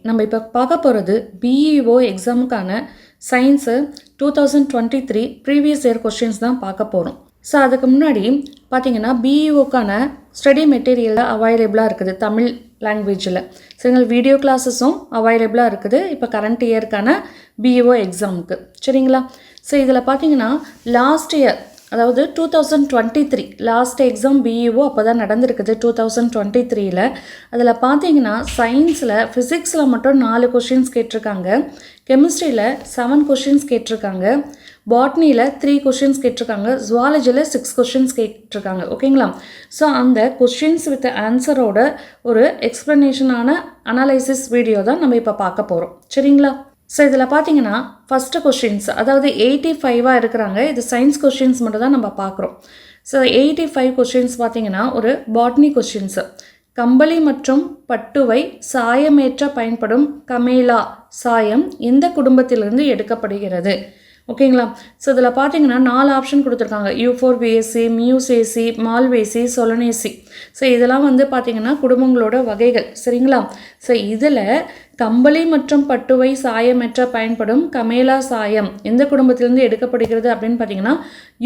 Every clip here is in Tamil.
நம்ம இப்போ பார்க்க போகிறது பிஇஓ எக்ஸாமுக்கான சயின்ஸு 2023 ப்ரீவியஸ் இயர் கொஸ்டின்ஸ் தான் பார்க்க போகிறோம். ஸோ அதுக்கு முன்னாடி பார்த்தீங்கன்னா பிஇஓக்கான ஸ்டடி மெட்டீரியல் அவைலபிளாக இருக்குது தமிழ் லாங்குவேஜில். சரிங்களா, வீடியோ கிளாஸஸும் அவைலபிளாக இருக்குது இப்போ கரண்ட் இயருக்கான பிஇஓ எக்ஸாமுக்கு. சரிங்களா, ஸோ இதில் பார்த்தீங்கன்னா லாஸ்ட் இயர் அதாவது 2023 லாஸ்ட் எக்ஸாம் பிஇஓ அப்போ தான் நடந்திருக்குது 2023. அதில் பார்த்தீங்கன்னா சயின்ஸில் ஃபிசிக்ஸில் மட்டும் 4 கொஷின்ஸ் கேட்டிருக்காங்க, கெமிஸ்ட்ரியில் 7 கொஷின்ஸ் கேட்டிருக்காங்க, பாட்னியில் 3 கொஷின்ஸ் கேட்டிருக்காங்க, ஜுவாலஜியில் 6 கொஷின்ஸ் கேட்டிருக்காங்க. ஓகேங்களா, ஸோ அந்த கொஷின்ஸ் வித் ஆன்சரோட ஒரு எக்ஸ்ப்ளனேஷனான அனலைசிஸ் வீடியோ தான் நம்ம இப்போ பார்க்க போகிறோம். சரிங்களா, ஸோ இதில் பார்த்தீங்கன்னா ஃபஸ்ட்டு கொஷின்ஸ் அதாவது 85 இருக்கிறாங்க. இது சயின்ஸ் கொஷின்ஸ் மட்டும் தான் நம்ம பார்க்குறோம். ஸோ 85 கொஷின்ஸ் பார்த்தீங்கன்னா ஒரு பாட்னி கொஷின்ஸு. கம்பளி மற்றும் பட்டுவை சாயமேற்ற பயன்படும் கமேலா சாயம் எந்த குடும்பத்திலிருந்து எடுக்கப்படுகிறது? ஓகேங்களா, ஸோ இதில் பார்த்தீங்கன்னா 4 ஆப்ஷன் கொடுத்துருக்காங்க. யூஃபோர்பியேசி, மியூசேசி, மால்வேசி, சொலனேசி. ஸோ இதெல்லாம் வந்து பார்த்தீங்கன்னா குடும்பங்களோட வகைகள். சரிங்களா, ஸோ இதில் கம்பளி மற்றும் பட்டுவை சாயமற்ற பயன்படும் கமேலா சாயம் எந்த குடும்பத்திலேருந்து எடுக்கப்படுகிறது அப்படின்னு பார்த்தீங்கன்னா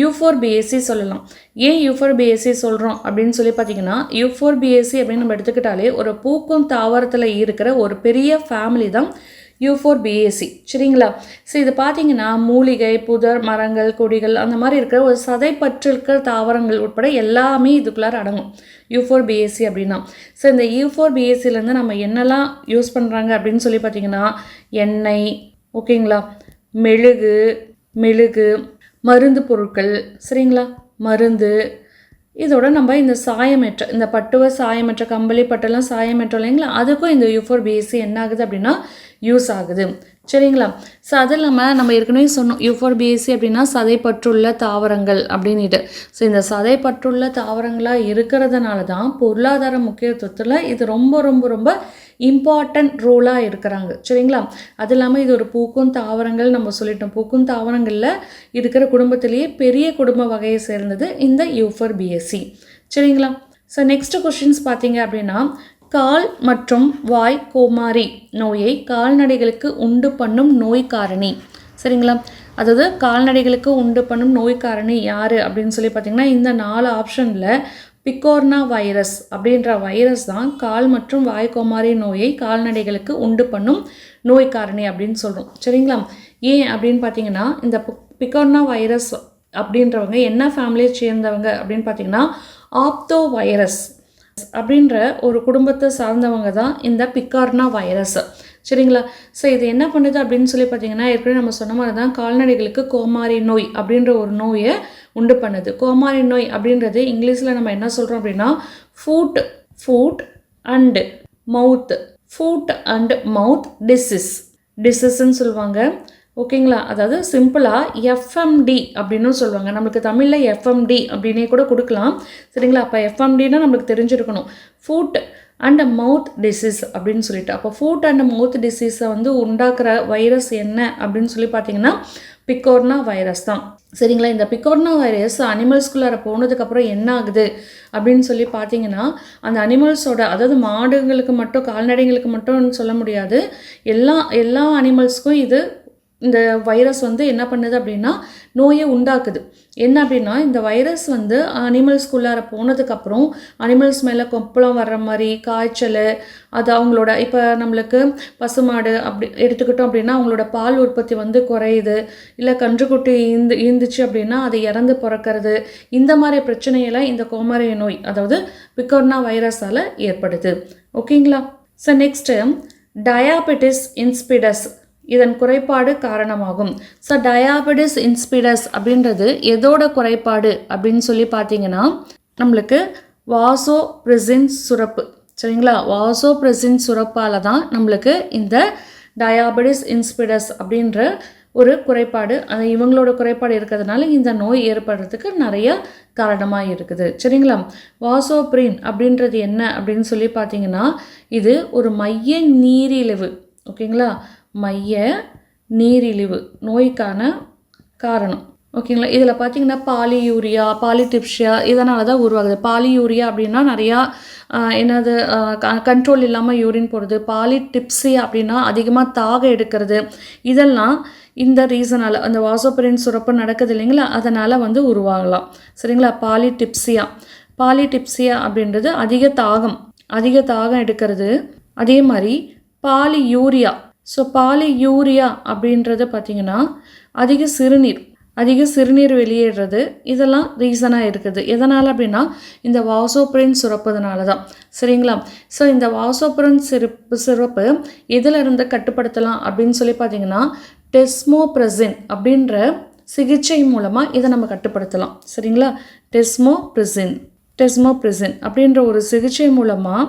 யூஃபோர்பியேசி சொல்லலாம். ஏன் யூஃபோர்பியேசி சொல்கிறோம் அப்படின்னு சொல்லி பார்த்தீங்கன்னா யூஃபோர்பியேசி அப்படின்னு நம்ம எடுத்துக்கிட்டாலே ஒரு பூக்கும் தாவரத்தில் இருக்கிற ஒரு பெரிய ஃபேமிலி தான் யூஃபோர்பியேசி. சரிங்களா, ஸோ இது பார்த்தீங்கன்னா மூலிகை, புதர், மரங்கள், கொடிகள் அந்த மாதிரி இருக்கிற ஒரு சதைப்பற்று இருக்கிற தாவரங்கள் உட்பட எல்லாமே இதுக்குள்ளார அடங்கும் யூஃபோர்பியேசி அப்படின்னா. ஸோ இந்த யூஃபோர்பியேசிலேருந்து நம்ம என்னெல்லாம் யூஸ் பண்ணுறாங்க அப்படின்னு சொல்லி பார்த்தீங்கன்னா எண்ணெய், ஓகேங்களா, மெழுகு, மருந்து பொருட்கள், சரிங்களா, மருந்து. இதோட நம்ம இந்த சாயமற்ற இந்த பட்டுவை சாயமற்ற கம்பளி பட்டெல்லாம் சாயமற்ற இல்லைங்களா, அதுக்கும் இந்த யூஃபோர்பியேசி என்ன ஆகுது அப்படின்னா யூஸ் ஆகுது. சரிங்களா, ஸோ அது இல்லாமல் நம்ம ஏற்கனவே சொன்னோம் யூஃபோர்பியேசி அப்படின்னா சதைப்பற்றுள்ள தாவரங்கள் அப்படின்ட்டு. ஸோ இந்த சதைப்பற்றுள்ள தாவரங்களாக இருக்கிறதுனால தான் பொருளாதார முக்கியத்துவத்தில் இது ரொம்ப ரொம்ப ரொம்ப இம்பார்ட்டன்ட் ரோலாக இருக்கிறாங்க. சரிங்களா, அது இல்லாமல் இது ஒரு பூக்கும் தாவரங்கள் நம்ம சொல்லிட்டோம். பூக்கும் தாவரங்களில் இருக்கிற குடும்பத்திலேயே பெரிய குடும்ப வகையை சேர்ந்தது இந்த யூஃபோர்பியேசி. சரிங்களா, ஸோ நெக்ஸ்ட் கொஸ்டின்ஸ் பார்த்தீங்க அப்படின்னா கால் மற்றும் வாய் கோமாரி நோயை கால்நடைகளுக்கு உண்டு பண்ணும் நோய் காரணி. சரிங்களா, அதாவது கால்நடைகளுக்கு உண்டு பண்ணும் நோய் காரணி யார் அப்படின்னு சொல்லி பார்த்தீங்கன்னா இந்த 4 ஆப்ஷனில் பிகோர்னா வைரஸ் அப்படின்ற வைரஸ் தான் கால் மற்றும் வாய் கோமாரி நோயை கால்நடைகளுக்கு உண்டு பண்ணும் நோய் காரணி அப்படின்னு சொல்கிறோம். சரிங்களா, ஏன் அப்படின்னு பார்த்தீங்கன்னா இந்த பிகோர்னா வைரஸ் அப்படின்றவங்க என்ன ஃபேமிலியை சேர்ந்தவங்க அப்படின்னு பார்த்தீங்கன்னா ஆப்தோ வைரஸ் அப்படின்ற ஒரு குடும்பத்தை சார்ந்தவங்க தான் இந்த பிகார்னா வைரஸ். சரிங்களா, ஸோ இது என்ன பண்ணுது அப்படின்னு சொல்லி பார்த்தீங்கன்னா ஏற்கனவே நம்ம சொன்ன மாதிரி தான் கால்நடைகளுக்கு கோமாரி நோய் அப்படின்ற ஒரு நோயை உண்டு பண்ணுது. கோமாரி நோய் அப்படின்றது இங்கிலீஷில் நம்ம என்ன சொல்கிறோம் அப்படின்னா ஃபுட் அண்ட் மவுத் டிசீஸ்ன்னு சொல்லுவாங்க. ஓகேங்களா, அதாவது சிம்பிளாக எஃப்எம்டி அப்படின்னு சொல்லுவாங்க. நம்மளுக்கு தமிழில் எஃப்எம்டி அப்படின்னே கூட கொடுக்கலாம். சரிங்களா, அப்போ எஃப்எம்டின்னா நம்மளுக்கு தெரிஞ்சிருக்கணும் ஃபுட் அண்ட் மவுத் டிசீஸ் அப்படின்னு சொல்லிட்டு. அப்போ ஃபுட் அண்ட் மவுத் டிசீஸை வந்து உண்டாக்குற வைரஸ் என்ன அப்படின்னு சொல்லி பார்த்தீங்கன்னா பிகோர்னா வைரஸ் தான். சரிங்களா, இந்த பிகோர்னா வைரஸ் அனிமல்ஸ்குள்ளார போனதுக்கப்புறம் என்ன ஆகுது அப்படின்னு சொல்லி பார்த்தீங்கன்னா அந்த அனிமல்ஸோட அதாவது மாடுங்களுக்கு மட்டும் கால்நடைங்களுக்கு மட்டும் சொல்ல முடியாது, எல்லா அனிமல்ஸ்க்கும் இது இந்த வைரஸ் வந்து என்ன பண்ணுது அப்படின்னா நோயை உண்டாக்குது. என்ன அப்படின்னா இந்த வைரஸ் வந்து அனிமல்ஸ்குள்ளார போனதுக்கப்புறம் அனிமல்ஸ் மேலே கொப்பளம் வர்ற மாதிரி காய்ச்சல், அது அவங்களோட இப்போ நம்மளுக்கு பசுமாடு அப்படி எடுத்துக்கிட்டோம் அப்படின்னா அவங்களோட பால் உற்பத்தி வந்து குறையுது, இல்லை கன்றுக்குட்டி ஈந்துச்சு அப்படின்னா அது இறந்து பிறக்கிறது. இந்த மாதிரி பிரச்சனையெல்லாம் இந்த கோமாரி நோய் அதாவது பிகோர்னா வைரஸால் ஏற்படுது. ஓகேங்களா, ஸோ நெக்ஸ்ட்டு டயாபெட்டிஸ் இன்சிபிடஸ் இதன் குறைபாடு காரணமாகும். ஸோ டயாபெட்டிஸ் இன்சிபிடஸ் அப்படின்றது எதோட குறைபாடு அப்படின்னு சொல்லி பார்த்தீங்கன்னா நம்மளுக்கு வாசோப்ரெசின் சுரப்பு. சரிங்களா, வாசோப்ரெசின் சுரப்பால் தான் நம்மளுக்கு இந்த டயாபெட்டிஸ் இன்சிபிடஸ் அப்படின்ற ஒரு குறைபாடு அது இவங்களோட குறைபாடு இருக்கிறதுனால இந்த நோய் ஏற்படுறதுக்கு நிறைய காரணமாக இருக்குது. சரிங்களா, வாசோப்ரின் அப்படின்றது என்ன அப்படின்னு சொல்லி பார்த்தீங்கன்னா இது ஒரு மைய நீரிழிவு. ஓகேங்களா, மைய நீரிழிவு நோய்க்கான காரணம். ஓகேங்களா, இதில் பார்த்தீங்கன்னா பாலியூரியா, பாலிடிப்ஷியா இதனால தான் உருவாகுது. பாலியூரியா அப்படின்னா நிறையா என்னது கண்ட்ரோல் இல்லாமல் யூரின் போகிறது, பாலிடிப்சியா அப்படின்னா அதிகமாக தாகம் எடுக்கிறது, இதெல்லாம் இந்த ரீசனால் அந்த வாசோப்ரெயின் சுரப்பு நடக்குது இல்லைங்களா, அதனால் வந்து உருவாகலாம். சரிங்களா? பாலிடிப்சியா அப்படின்றது அதிக தாகம் எடுக்கிறது. அதே மாதிரி பாலியூரியா. ஸோ பாலியூரியா அப்படின்றது பார்த்திங்கன்னா அதிக சிறுநீர் வெளியேறது, இதெல்லாம் ரீசனாக இருக்குது. எதனால் அப்படின்னா இந்த வாசோப்ரெயின் சுரப்பதுனால தான். சரிங்களா? ஸோ இந்த வாசோப்ரெயின் சுரப்பு எதிலிருந்து கட்டுப்படுத்தலாம் அப்படின்னு சொல்லி பார்த்தீங்கன்னா டெஸ்மோப்ரெசின் அப்படின்ற சிகிச்சை மூலமாக இதை நம்ம கட்டுப்படுத்தலாம். சரிங்களா? டெஸ்மோப்ரெசின் அப்படின்ற ஒரு சிகிச்சை மூலமாக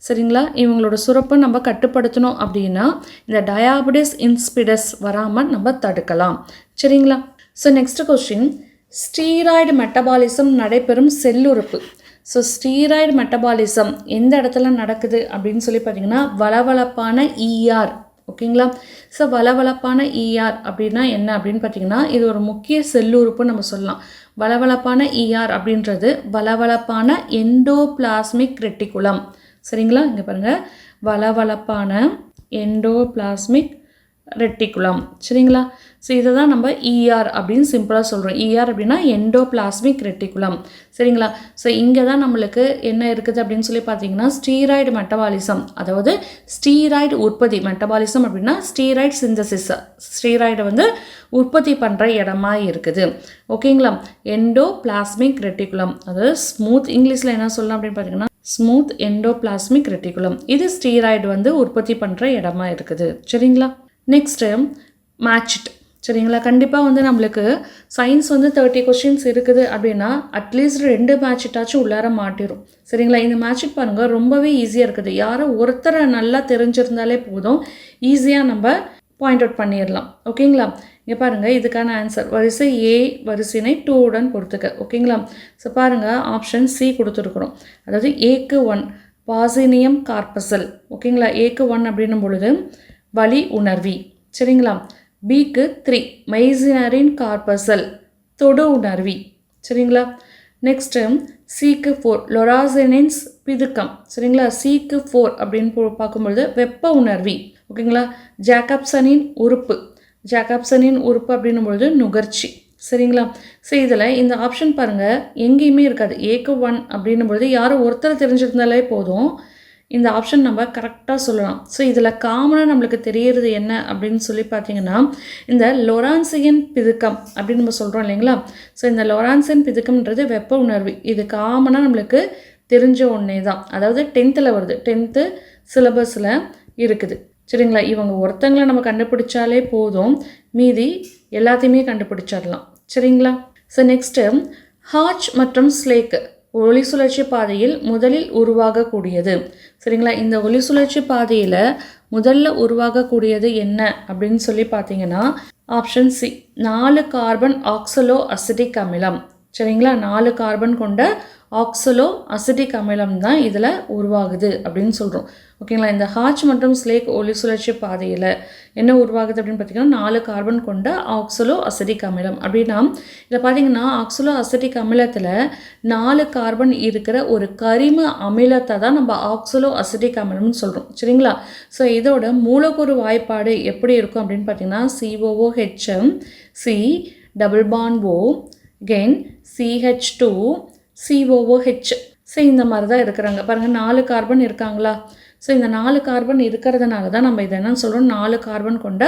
சரிங்களா இவங்களோட சுரப்பை நம்ம கட்டுப்படுத்தணும் அப்படின்னா இந்த டயாபெட்டிஸ் இன்சிபிடஸ் வராமல் நம்ம தடுக்கலாம். சரிங்களா? So next question, steroid metabolism நடைபெறும் செல்லுறுப்பு. ஸோ ஸ்டீராய்டு மெட்டபாலிசம் எந்த இடத்துல நடக்குது அப்படின்னு சொல்லி பார்த்தீங்கன்னா வளவளப்பான ER. ஓகேங்களா? ஸோ வளவளப்பான ER அப்படின்னா என்ன அப்படின்னு பார்த்தீங்கன்னா இது ஒரு முக்கிய செல்லுறுப்புன்னு நம்ம சொல்லலாம். வளவளப்பான ER அப்படின்றது வளவளப்பான எண்டோபிளாஸ்மிக் ரெட்டிகுலம். சரிங்களா? இங்கே பாருங்கள், வளவளப்பான எண்டோபிளாஸ்மிக் ரெட்டிகுலம். சரிங்களா? ஸோ இதை தான் நம்ம ER அப்படின்னு சிம்பிளாக சொல்கிறோம். ER அப்படின்னா எண்டோபிளாஸ்மிக் ரெட்டிகுலம். சரிங்களா? ஸோ இங்கே தான் நம்மளுக்கு என்ன இருக்குது அப்படின்னு சொல்லி பார்த்தீங்கன்னா ஸ்டீராய்டு மெட்டபாலிசம், அதாவது ஸ்டீராய்டு உற்பத்தி. மெட்டபாலிசம் அப்படின்னா ஸ்டீராய்டு சிந்தசிஸ், ஸ்டீராய்டை வந்து உற்பத்தி பண்ணுற இடமா இருக்குது. ஓகேங்களா? எண்டோபிளாஸ்மிக் ரெட்டிகுலம், அதாவது ஸ்மூத் இங்கிலீஷில் என்ன சொல்லலாம் அப்படின்னு பார்த்தீங்கன்னா ஸ்மூத் எண்டோபிளாஸ்மிக் ரெட்டிகுலம். இது ஸ்டீராய்டு வந்து உற்பத்தி பண்ணுற இடமா இருக்குது. சரிங்களா? Next matched. சரிங்களா? கண்டிப்பாக வந்து நம்மளுக்கு சயின்ஸ் வந்து 30 கொஸ்டின்ஸ் இருக்குது அப்படின்னா அட்லீஸ்ட் 2 மேட்ச்ட்டாச்சும் உள்ளார மாட்டிடும். சரிங்களா? இந்த மேட்ச்ட் பாருங்கள் ரொம்பவே ஈஸியாக இருக்குது. யாரோ ஒருத்தரை நல்லா தெரிஞ்சிருந்தாலே போதும், ஈஸியாக நம்ம பாயிண்ட் அவுட் பண்ணிடலாம். ஓகேங்களா? இங்கே பாருங்கள், இதுக்கான ஆன்சர் வரிசை A வரிசைனை 2 உடன் பொறுத்துக்க. ஓகேங்களா? ஸோ பாருங்கள், ஆப்ஷன் C கொடுத்துருக்குறோம். அதாவது Aக்கு 1 பாசினியம் கார்பசல். ஓகேங்களா? Aக்கு 1 அப்படின்னும் பொழுது வலி உணர்வி. சரிங்களா? Bக்கு 3 மைசினரின் கார்பசல் தொடு உணர்வி. சரிங்களா? நெக்ஸ்ட்டு Cக்கு 4 லொராசினின்ஸ் பிதுக்கம். சரிங்களா? Cக்கு 4 அப்படின்னு பார்க்கும்பொழுது வெப்ப உணர்வி. ஓகேங்களா? ஜாக்கப்சனின் உறுப்பு அப்படின்னும் பொழுது நுகர்ச்சி. சரிங்களா? ஸோ இதில் இந்த ஆப்ஷன் பாருங்கள் எங்கேயுமே இருக்காது. Aக்கு 1 அப்படின்னும் பொழுது யாரும் ஒருத்தர் தெரிஞ்சிருந்தாலே போதும், இந்த ஆப்ஷன் நம்ம கரெக்டாக சொல்லலாம். ஸோ இதில் காமனாக நம்மளுக்கு தெரியறது என்ன அப்படின்னு சொல்லி பார்த்தீங்கன்னா இந்த லொரான்சியன் பிதுக்கம் அப்படின்னு நம்ம சொல்கிறோம் இல்லைங்களா? ஸோ இந்த லொரான்சியன் பிதுக்கம்ன்றது வெப்ப உணர்வு. இது காமனாக நம்மளுக்கு தெரிஞ்ச ஒன்றே தான். அதாவது 10th வருது, 10th சிலபஸில் இருக்குது. சரிங்களா? இவங்க ஒருத்தங்களை நம்ம கண்டுபிடிச்சாலே போதும், மீதி எல்லாத்தையுமே கண்டுபிடிச்சிடலாம். சரிங்களா? ஸோ நெக்ஸ்ட்டு ஹார்ச் மற்றும் ஸ்லேக்கு ஒளி சுழற்சி பாதையில் முதலில் உருவாகக்கூடியது. சரிங்களா? இந்த ஒளி சுழற்சி பாதையில் முதல்ல உருவாகக்கூடியது என்ன அப்படின்னு சொல்லி பார்த்தீங்கன்னா option C 4 carbon oxalo acetic அமிலம். சரிங்களா? 4 கார்பன் கொண்ட ஆக்சலோ அசிட்டிக் அமிலம் தான் இதில் உருவாகுது அப்படின்னு சொல்கிறோம். ஓகேங்களா? இந்த ஹார்ச் மற்றும் ஸ்லேக் ஒளி சுழற்சி பாதையில் என்ன உருவாகுது அப்படின்னு பார்த்தீங்கன்னா 4 கார்பன் கொண்ட ஆக்சலோ அசிட்டிக் அமிலம். அப்படின்னா இதில் பார்த்தீங்கன்னா ஆக்சலோ அசிட்டிக் அமிலத்தில் 4 கார்பன் இருக்கிற ஒரு கரிம அமிலத்தை தான் நம்ம ஆக்சலோ அசிட்டிக் அமிலம்னு சொல்கிறோம். சரிங்களா? ஸோ இதோட மூலக்கூறு வாய்ப்பாடு எப்படி இருக்கும் அப்படின்னு பார்த்தீங்கன்னா COOH C double bond O again CH2 COOH. So இந்த மாதிரி தான் இருக்கிறாங்க. பாருங்கள் 4 கார்பன் இருக்காங்களா? ஸோ இந்த 4 கார்பன் இருக்கிறதுனால தான் நம்ம இதை என்னன்னு சொல்கிறோம், 4 கார்பன் கொண்ட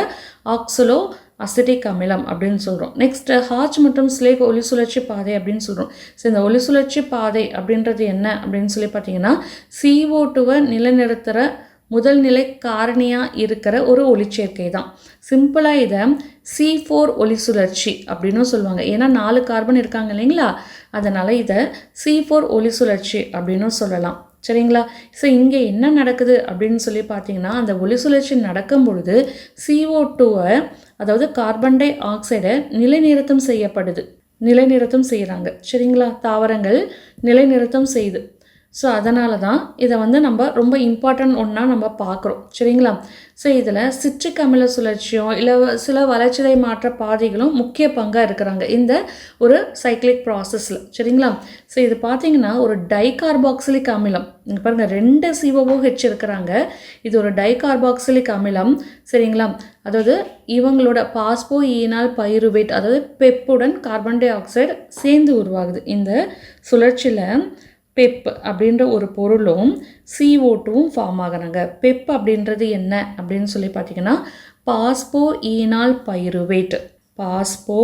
ஆக்சலோ அசிட்டிக் அமிலம் அப்படின்னு சொல்கிறோம். நெக்ஸ்ட்டு ஹார்ச் மற்றும் ஸ்லேக் ஒளி சுழற்சி பாதை அப்படின்னு சொல்கிறோம். ஸோ இந்த ஒளி சுழற்சி பாதை அப்படின்றது என்ன அப்படின்னு சொல்லி பார்த்தீங்கன்னா CO2 நிலைநிறுத்துகிற முதல் நிலை காரணியாக இருக்கிற ஒரு ஒளிச்சேர்க்கை தான். சிம்பிளாக இதை C4 ஒளி சுழற்சி அப்படின்னு சொல்லுவாங்க. ஏன்னா 4 கார்பன் இருக்காங்க இல்லைங்களா, அதனால் இதை C4 ஒளி சுழற்சி அப்படின்னு சொல்லலாம். சரிங்களா? ஸோ இங்கே என்ன நடக்குது அப்படின்னு சொல்லி பார்த்தீங்கன்னா அந்த ஒளி சுழற்சி நடக்கும் பொழுது CO2 அதாவது கார்பன் டை ஆக்சைடை நிலைநிறுத்தம் செய்யறாங்க. சரிங்களா? தாவரங்கள் நிலைநிறுத்தம் செய்யுது. ஸோ அதனால தான் இதை வந்து நம்ம ரொம்ப இம்பார்ட்டன்ட் ஒன்றா நம்ம பார்க்குறோம். சரிங்களா? ஸோ இதில் சிட்ரிக் அமில சுழற்சியும் இல்லை சில வளர்ச்சிதை மாற்ற பாதைகளும் முக்கிய பங்காக இருக்கிறாங்க இந்த ஒரு சைக்ளிக் ப்ராசஸில். சரிங்களா? ஸோ இது பார்த்தீங்கன்னா ஒரு டைகார்பாக்சிலிக் அமிலம். இங்கே பாருங்கள் 2 COOH இருக்கிறாங்க. இது ஒரு டைகார்பாக்சிலிக் அமிலம். சரிங்களா? அதாவது இவங்களோட பாஸ்போ ஈனால் பைருவேட் அதாவது பெப்புடன் கார்பன் டை ஆக்சைடு சேர்ந்து உருவாகுது. இந்த சுழற்சியில் பெப் அப்படின்ற ஒரு பொருளும் CO2வும் ஃபார்ம் ஆகுறாங்க. பெப் அப்படின்றது என்ன அப்படின்னு சொல்லி பார்த்தீங்கன்னா பாஸ்போ ஈனால் பைருவேட். பாஸ்போ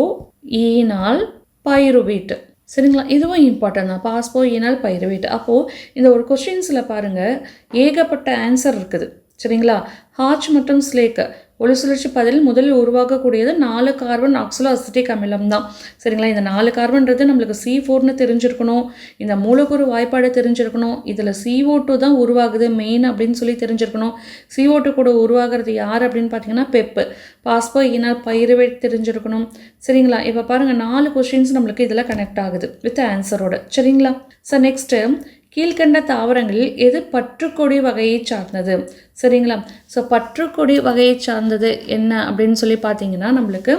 ஈனால் பைருவேட். சரிங்களா? இதுவும் இம்பார்ட்டன் தான். பாஸ்போ ஈனால் பைருவேட். அப்போது இந்த ஒரு கொஸ்டின்ஸில் பாருங்கள் ஏகப்பட்ட ஆன்சர் இருக்குது. சரிங்களா? ஹார்ச் மற்றும் ஸ்லேக் ஒளி சுழற்சி பதில் முதலில் உருவாக்கக்கூடியது 4 கார்பன் ஆக்சலோ அசிட்டிக் அமிலம் தான். சரிங்களா? இந்த 4 கார்பன்றது நம்மளுக்கு C4ன்னு தெரிஞ்சிருக்கணும். இந்த மூலக்கூறு வாய்ப்பாடு தெரிஞ்சிருக்கணும். இதில் CO2 தான் உருவாகுது மெயின் அப்படின்னு சொல்லி தெரிஞ்சிருக்கணும். CO2 கூட உருவாகிறது யார் அப்படின்னு பார்த்தீங்கன்னா பெப்பு பாஸ்போ ஈனால் பைருவேட் தெரிஞ்சிருக்கணும். சரிங்களா? இப்போ பாருங்கள் 4 கொஸ்டின்ஸ் நம்மளுக்கு இதில் கனெக்ட் ஆகுது வித் ஆன்சரோட. சரிங்களா? ஸோ நெக்ஸ்ட்டு கீழ்கண்ட தாவரங்களில் எது பற்றுக்கொடி வகையை சார்ந்தது? சரிங்களா? ஸோ பற்றுக்கொடி வகையை சார்ந்தது என்ன அப்படின்னு சொல்லி பார்த்தீங்கன்னா நம்மளுக்கு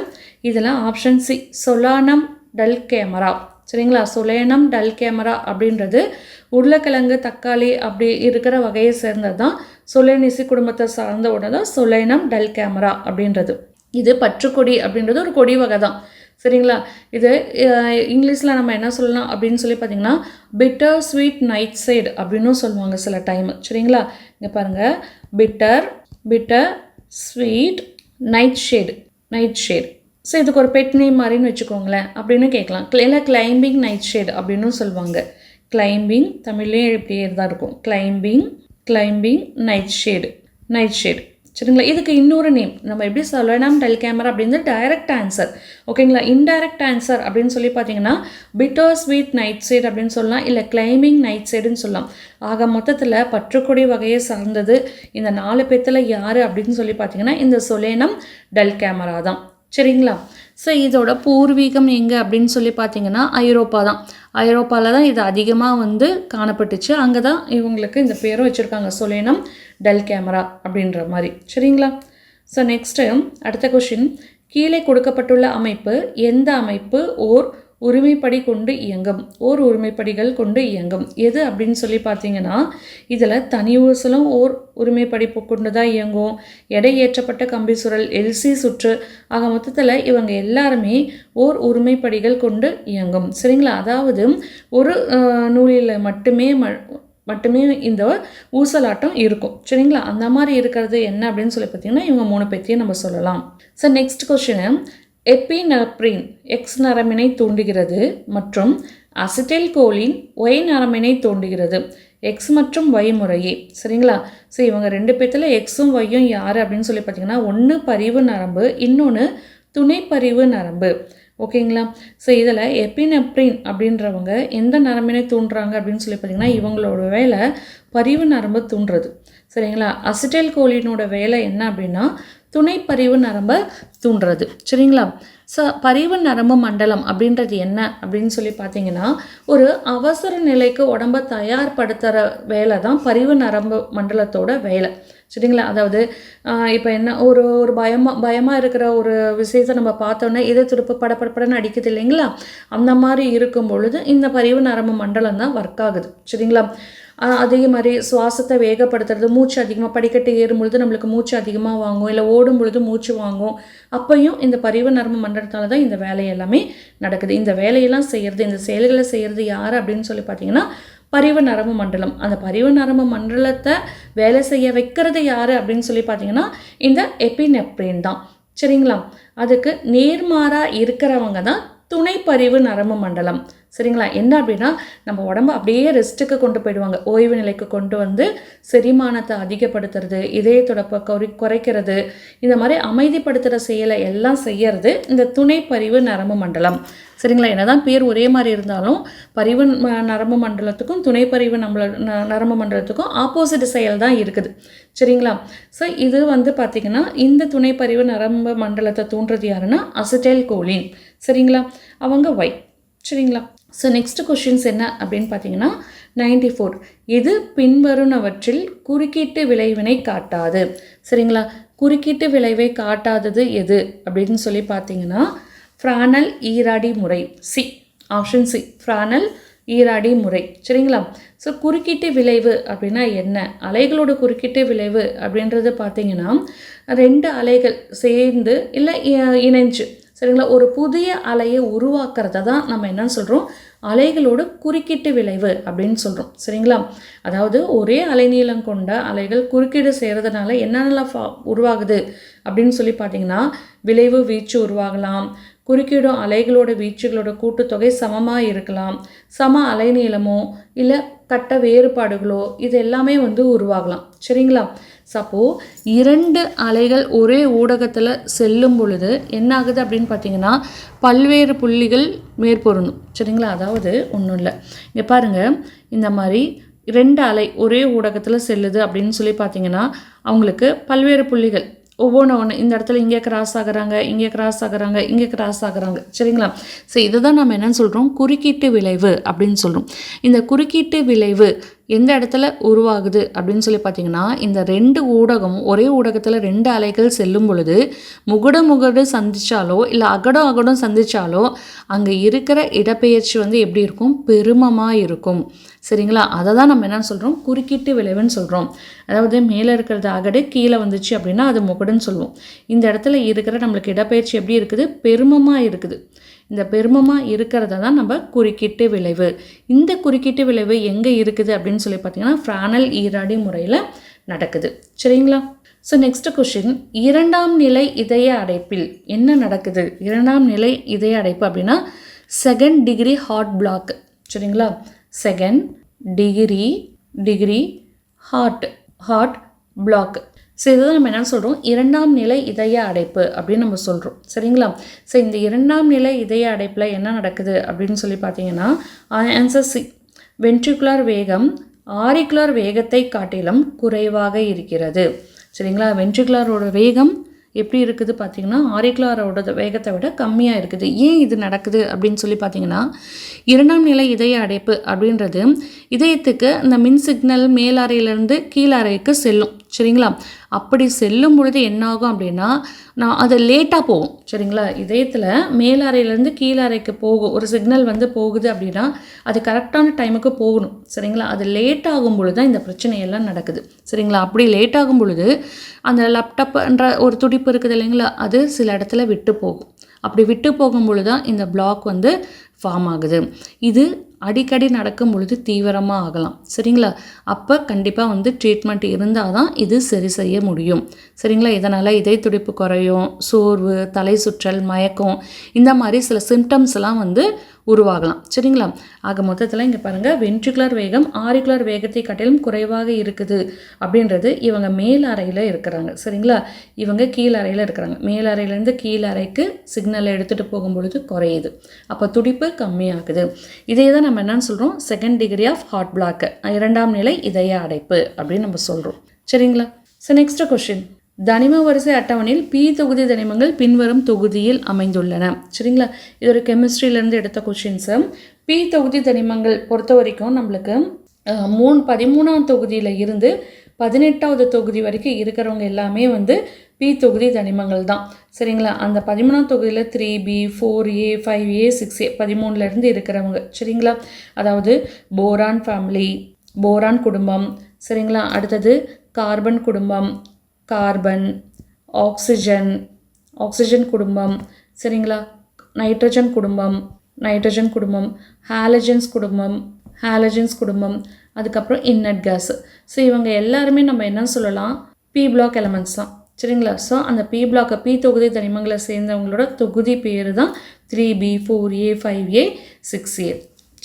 இதில் ஆப்ஷன் சி சொலானம் டல்கேமரா. சரிங்களா? சொலேனம் டல்கேமரா அப்படின்றது உருளைக்கிழங்கு தக்காளி அப்படி இருக்கிற வகையை சேர்ந்தது தான். சொலேனிசி குடும்பத்தை சார்ந்த உடனே தான் சொலேனம் டல்கேமரா அப்படின்றது. இது பற்றுக்கொடி அப்படின்றது ஒரு கொடி வகை தான். சரிங்களா? இது இங்கிலீஷில் நம்ம என்ன சொல்லலாம் அப்படின்னு சொல்லி பார்த்தீங்கன்னா பிட்டர் ஸ்வீட் நைட் சைடு அப்படின்னும் சொல்லுவாங்க சில டைம். சரிங்களா? இங்கே பாருங்கள் bitter sweet night shade. So இதுக்கு ஒரு பெட் நேம் மாதிரின்னு வச்சுக்கோங்களேன் அப்படின்னு கேட்கலாம். இல்லை கிளைம்பிங் நைட் ஷேடு அப்படின்னு சொல்லுவாங்க. கிளைம்பிங் தமிழ்லேயே இப்படியே தான் இருக்கும். Climbing night shade. சரிங்களா? இதுக்கு இன்னொரு நேம் நம்ம எப்படி சொல்லலாம் டல்கேமரா அப்படின்னு டைரக்ட் ஆன்சர். ஓகேங்களா? இன்டைரக்ட் ஆன்சர் அப்படின்னு சொல்லி பார்த்தீங்கன்னா பிட்டர் ஸ்வீட் நைட் சைடு அப்படின்னு சொல்லலாம். இல்லை கிளைம்பிங் நைட் சைடுன்னு சொல்லலாம். ஆக மொத்தத்தில் பற்றுக்கொடி வகையை சார்ந்தது இந்த 4 பேத்தில் யார் அப்படின்னு சொல்லி பார்த்தீங்கன்னா இந்த சொலேனம் டல்கேமரா தான். சரிங்களா? ஸோ இதோட பூர்வீகம் எங்கே அப்படின்னு சொல்லி பார்த்தீங்கன்னா ஐரோப்பாவில் தான் இது அதிகமாக வந்து காணப்பட்டுச்சு. அங்கே தான் இவங்களுக்கு இந்த பேரும் வச்சுருக்காங்க சொலேனம் டல்கேமரா அப்படின்ற மாதிரி. சரிங்களா? ஸோ நெக்ஸ்ட்டு அடுத்த கொஷின் கீழே கொடுக்கப்பட்டுள்ள அமைப்பு எந்த அமைப்பு ஓர் உரிமைப்படி கொண்டு இயங்கும்? ஓர் உரிமைப்படிகள் கொண்டு இயங்கும் எது அப்படின்னு சொல்லி பார்த்தீங்கன்னா இதில் தனி ஊசலும் ஓர் உரிமைப்படி கொண்டு தான் இயங்கும். எடை ஏற்றப்பட்ட கம்பி சுருள் எல்சி சுற்று ஆக மொத்தத்தில் இவங்க எல்லாருமே ஓர் உரிமைப்படிகள் கொண்டு இயங்கும். சரிங்களா? அதாவது ஒரு நூலில் மட்டுமே இந்த ஊசலாட்டம் இருக்கும். சரிங்களா? அந்த மாதிரி இருக்கிறது என்ன அப்படின்னு சொல்லி பார்த்தீங்கன்னா இவங்க 3 பேத்தையும் நம்ம சொல்லலாம். ஸோ நெக்ஸ்ட் கொஸ்டின் எபினெப்ரின் எக்ஸ் நரம்பினை தூண்டுகிறது மற்றும் அசிட்டைல் கோலின் ஒய் நரம்பினை தூண்டுகிறது. எக்ஸ் மற்றும் ஒய் முறையே. சரிங்களா? ஸோ இவங்க 2 பேத்தில் எக்ஸும் ஒய்யும் யார் அப்படின்னு சொல்லி பார்த்தீங்கன்னா ஒன்று பரிவு நரம்பு, இன்னொன்று துணைப்பரிவு நரம்பு. ஓகேங்களா? ஸோ இதில் எபினெப்ரின் அப்படின்றவங்க எந்த நரம்பினை தூண்டுறாங்க அப்படின்னு சொல்லி பார்த்தீங்கன்னா இவங்களோட வேலை பரிவு நரம்பு தூண்டுறது. சரிங்களா? அசிட்டைல் கோலினோட வேலை என்ன அப்படின்னா துணைப்பரிவு நரம்பை தூண்டுறது. சரிங்களா? ஸோ பரிவு நரம்பு மண்டலம் அப்படின்றது என்ன அப்படின்னு சொல்லி பார்த்தீங்கன்னா ஒரு அவசர நிலைக்கு உடம்பை தயார்படுத்துகிற வேலை தான் பரிவு நரம்பு மண்டலத்தோட வேலை. சரிங்களா? அதாவது இப்போ என்ன ஒரு பயமாக இருக்கிற ஒரு விஷயத்தை நம்ம பார்த்தோன்னே இதை துடுப்பு படப்படன்னு அடிக்குது இல்லைங்களா? அந்த மாதிரி இருக்கும் பொழுது இந்த பரிவு நரம்பு மண்டலம் தான் ஒர்க் ஆகுது. சரிங்களா? அதே மாதிரி சுவாசத்தை வேகப்படுத்துறது, மூச்சு அதிகமாக படிக்கட்டு ஏறும் பொழுது நம்மளுக்கு மூச்சு அதிகமாக வாங்கும், இல்லை ஓடும் பொழுது மூச்சு வாங்கும். அப்பையும் இந்த பரிவு நரம்பு மண்டலத்தால் தான் இந்த வேலை எல்லாமே நடக்குது. இந்த வேலையெல்லாம் செய்கிறது, இந்த செயல்களை செய்கிறது யார் அப்படின்னு சொல்லி பார்த்தீங்கன்னா பரிவு நரம்பு மண்டலம். அந்த பரிவு நரம்பு மண்டலத்தை வேலை செய்ய வைக்கிறது யார் அப்படின்னு சொல்லி பார்த்தீங்கன்னா இந்த எபினெப்ரின் தான். சரிங்களா? அதுக்கு நேர்மாறாக இருக்கிறவங்க தான் துணைப்பரிவு நரம்பு மண்டலம். சரிங்களா? என்ன அப்படின்னா நம்ம உடம்பு அப்படியே ரெஸ்ட்டுக்கு கொண்டு போயிடுவாங்க, ஓய்வு நிலைக்கு கொண்டு வந்து செரிமானத்தை அதிகப்படுத்துறது, இதய துடிப்பை குறைக்கிறது, இந்த மாதிரி அமைதிப்படுத்துகிற செயலை எல்லாம் செய்யறது இந்த துணைப்பரிவு நரம்பு மண்டலம். சரிங்களா? என்னதான் பேர் ஒரே மாதிரி இருந்தாலும் பரிவு நரம்பு மண்டலத்துக்கும் துணைப்பரிவு நரம்பு மண்டலத்துக்கும் ஆப்போசிட் செயல் தான் இருக்குது. சரிங்களா? ஸோ இது வந்து பார்த்திங்கன்னா இந்த துணைப்பரிவு நரம்பு மண்டலத்தை தூண்டுறது யாருன்னா அசிட்டைல் கோலின். சரிங்களா? அவங்க ஒய். சரிங்களா? ஸோ நெக்ஸ்ட் கொஷின்ஸ் என்ன அப்படின்னு பார்த்தீங்கன்னா 94. இது பின்வருவனவற்றில் குறுக்கீட்டு விளைவினை காட்டாது. சரிங்களா, குறுக்கீட்டு விளைவை காட்டாதது எது அப்படின்னு சொல்லி பார்த்தீங்கன்னா ஃப்ரானல் ஈராடி முறை. சி, ஆப்ஷன் சி, ஃப்ரானல் ஈராடி முறை. சரிங்களா, ஸோ குறுக்கீட்டு விளைவு அப்படின்னா என்ன? அலைகளோட குறுக்கீட்டு விளைவு அப்படின்றது பார்த்தீங்கன்னா 2 அலைகள் சேர்ந்து இல்லை இணைஞ்சு, சரிங்களா, ஒரு புதிய அலையை உருவாக்குறத தான் நம்ம என்னன்னு சொல்கிறோம், அலைகளோட குறுக்கீட்டு விளைவு அப்படின்னு சொல்கிறோம். சரிங்களா, அதாவது ஒரே அலைநீளம் கொண்ட அலைகள் குறுக்கீடு செய்கிறதுனால என்னென்னலாம் உருவாகுது அப்படின்னு சொல்லி பார்த்தீங்கன்னா விளைவு வீச்சு உருவாகலாம், குறுக்கீடும் அலைகளோட வீச்சுகளோட கூட்டுத்தொகை சமமாக இருக்கலாம், சம அலைநீளமோ இல்லை கட்ட வேறுபாடுகளோ இது எல்லாமே உருவாகலாம். சரிங்களா, சப்போ 2 அலைகள் ஒரே ஊடகத்தில் செல்லும் பொழுது என்ன ஆகுது அப்படின்னு பார்த்தீங்கன்னா பல்வேறு புள்ளிகள் மேற்பொருந்தும். சரிங்களா, அதாவது ஒன்றும் இல்லை, இங்கே பாருங்கள், இந்த மாதிரி 2 அலை ஒரே ஊடகத்தில் செல்லுது அப்படின்னு சொல்லி பார்த்தீங்கன்னா அவங்களுக்கு பல்வேறு புள்ளிகள் ஒவ்வொன்று இந்த இடத்துல இங்கே கிராஸ் ஆகுறாங்க, இங்கே கிராஸ் ஆகுறாங்க, இங்கே கிராஸ் ஆகுறாங்க. சரிங்களா, ஸோ இதை தான் நம்ம என்னன்னு சொல்கிறோம், குறுக்கீட்டு விளைவு அப்படின்னு சொல்கிறோம். இந்த குறுக்கீட்டு விளைவு எந்த இடத்துல உருவாகுது அப்படின்னு சொல்லி பார்த்தீங்கன்னா இந்த 2 ஊடகம் ஒரே ஊடகத்தில் 2 அலைகள் செல்லும் பொழுது முகடு சந்திச்சாலோ இல்லை அகடம் சந்திச்சாலோ அங்கே இருக்கிற இடப்பெயர்ச்சி எப்படி இருக்கும், பெருமமாக இருக்கும். சரிங்களா, அதை தான் நம்ம என்ன சொல்கிறோம், குறுக்கீட்டு விளைவுன்னு சொல்கிறோம். அதாவது மேலே இருக்கிறது அகடு, கீழே வந்துச்சு அப்படின்னா அது முகடுன்னு சொல்லுவோம். இந்த இடத்துல இருக்கிற நம்மளுக்கு இடப்பெயர்ச்சி எப்படி இருக்குது, பெருமமாக இருக்குது. இந்த பெருமமாக இருக்கிறத தான் நம்ம குறுக்கீட்டு விளைவு. இந்த குறுக்கீட்டு விளைவு எங்கே இருக்குது அப்படின்னு சொல்லி பார்த்தீங்கன்னா ஃப்ரானல் ஈராடி முறையில் நடக்குது. சரிங்களா, ஸோ நெக்ஸ்ட் கொஷின், 2ஆம் நிலை இதய அடைப்பில் என்ன நடக்குது? 2ஆம் நிலை இதய அடைப்பு அப்படின்னா செகண்ட் டிகிரி ஹார்ட் பிளாக். சரிங்களா, second degree heart block. So இதுதான் நம்ம என்ன சொல்கிறோம், 2ஆம் நிலை இதய அடைப்பு அப்படின்னு நம்ம சொல்கிறோம். சரிங்களா, ஸோ இந்த 2ஆம் நிலை இதய அடைப்பில் என்ன நடக்குது அப்படின்னு சொல்லி பார்த்தீங்கன்னா ஆன்சர் சி, வென்ட்ரிகுலர் வேகம் ஆரிகுலர் வேகத்தை காட்டிலும் குறைவாக இருக்கிறது. சரிங்களா, வென்ட்ரிகுலரோட வேகம் எப்படி இருக்குது பார்த்தீங்கன்னா ஆரிகுலரோட வேகத்தை விட கம்மியாக இருக்குது. ஏன் இது நடக்குது அப்படின்னு சொல்லி பார்த்தீங்கன்னா 2ஆம் நிலை இதய அடைப்பு அப்படின்றது இதயத்துக்கு அந்த மின் சிக்னல் மேலறையிலேருந்து கீழறைக்கு செல்லும். சரிங்களா, அப்படி செல்லும் பொழுது என்னாகும் அப்படின்னா அது லேட்டாக போகும். சரிங்களா, இதயத்தில் மேலறையிலேருந்து கீழறைக்கு போகும் ஒரு சிக்னல் போகுது அப்படின்னா அது கரெக்டான டைமுக்கு போகணும். சரிங்களா, அது லேட் ஆகும் பொழுது தான் இந்த பிரச்சனையெல்லாம் நடக்குது. சரிங்களா, அப்படி லேட் ஆகும் பொழுது அந்த லேப்டாப்ன்ற ஒரு துடிப்பு இருக்குது இல்லைங்களா, அது சில இடத்துல விட்டு போகும். அப்படி விட்டு போகும் பொழுது தான் இந்த பிளாக் ஃபார்ம் ஆகுது. இது அடிக்கடி நடக்கும் பொழுது தீவிரமாக ஆகலாம். சரிங்களா, அப்போ கண்டிப்பாக ட்ரீட்மெண்ட் இருந்தால் தான் இது சரி செய்ய முடியும். சரிங்களா, இதனால் இதய துடிப்பு குறையும், சோர்வு, தலை சுற்றல், மயக்கம், இந்த மாதிரி சில சிம்டம்ஸ்லாம் உருவாகலாம். சரிங்களா, ஆக மொத்தத்தில் இங்கே பாருங்கள், வென்ட்ரிகுலர் வேகம் ஆரிகுலர் வேகத்தை காட்டிலும் குறைவாக இருக்குது அப்படின்றது இவங்க மேல் அறையில் இருக்கிறாங்க. சரிங்களா, இவங்க கீழ் அறையில் இருக்கிறாங்க. மேல் அறையிலேருந்து கீழ் அறைக்கு சிக்னலை எடுத்துகிட்டு போகும்பொழுது குறையுது, அப்போ துடிப்பு கம்மியாகுது. இதே தான் நம்ம என்னன்னு சொல்கிறோம், second degree of heart block, 2ஆம் நிலை இதய அடைப்பு அப்படின்னு நம்ம சொல்கிறோம். சரிங்களா, ஸோ நெக்ஸ்ட் கொஸ்டின், தனிம வரிசை அட்டவணையில் பி தொகுதி தனிமங்கள் பின்வரும் தொகுதியில் அமைந்துள்ளன. சரிங்களா, இது ஒரு கெமிஸ்ட்ரியிலேருந்து எடுத்த கொஷின்ஸு. பி தொகுதி தனிமங்கள் பொறுத்த வரைக்கும் நம்மளுக்கு 13ஆம் தொகுதியில் இருந்து 18வது தொகுதி வரைக்கும் இருக்கிறவங்க எல்லாமே பி தொகுதி தனிமங்கள் தான். சரிங்களா, அந்த 13ஆம் தொகுதியில் 3B 4A 5A 6A 13லேருந்து இருக்கிறவங்க. சரிங்களா, அதாவது போரான் ஃபேமிலி, போரான் குடும்பம். சரிங்களா, அடுத்தது கார்பன் குடும்பம், கார்பன், ஆக்சிஜன் குடும்பம். சரிங்களா, நைட்ரஜன் குடும்பம், ஹாலஜன்ஸ் குடும்பம், அதுக்கப்புறம் இன்னட் கேஸ். ஸோ இவங்க எல்லாருமே நம்ம என்ன சொல்லலாம், பி பிளாக் எலமெண்ட்ஸ் தான். சரிங்களா, ஸோ அந்த பி பிளாக்கை பி தொகுதி தனிமங்களை சேர்ந்தவங்களோட தொகுதி பேர் தான் 3B 4A 5A 6A.